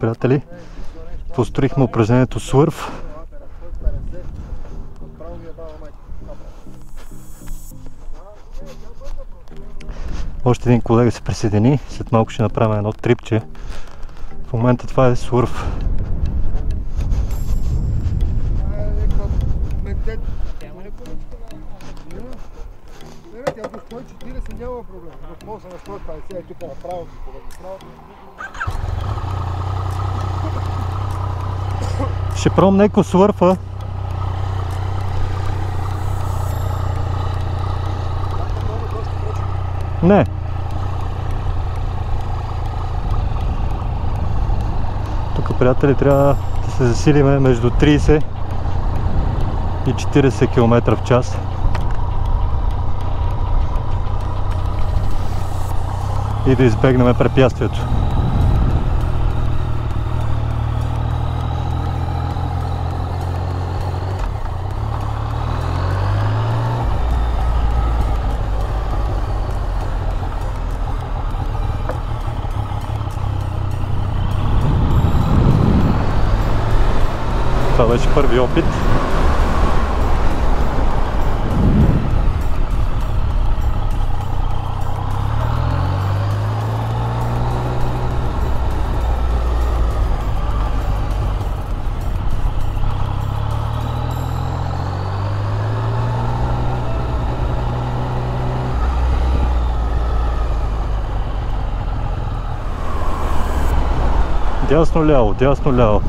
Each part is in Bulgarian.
приятели, построихме упражнението свърф. Още един колега се присъедини, след малко ще направим едно трипче. В момента това е свърф. Ще пробвам неко свърфа. Не. Тук, приятели, трябва да се засилиме между 30 и 40 км в час. И да избегнем препятствието. Това беше първи опит. Дясно-ляво, дясно-ляво.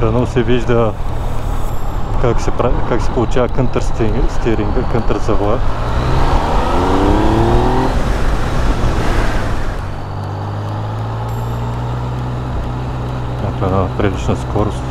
Дано се вижда как се получава кънтър стиринга, кънтър завоя. Ето една прилична скорост.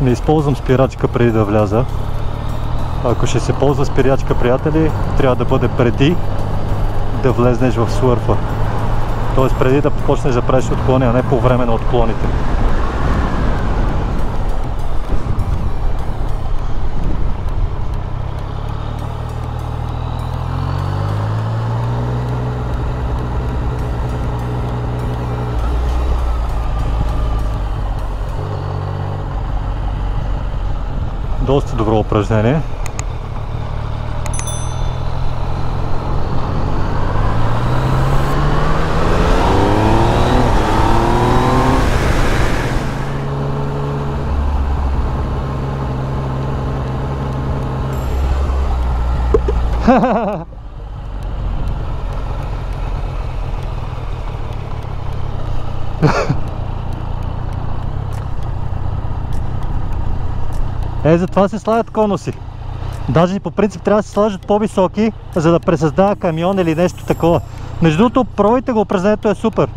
Не използвам спирачка преди да вляза. Ако ще се ползва спирачка, приятели, трябва да бъде преди да влезнеш в свърфа. Тоест преди да почнеш да правиш отклони, а не по време на отклоните. Доста добро упражнение. Затова се слагат конуси. Даже и по принцип трябва да се сложат по-високи, за да пресъздава камион или нещо такова. Между другото, пробайте го, упражнението е супер.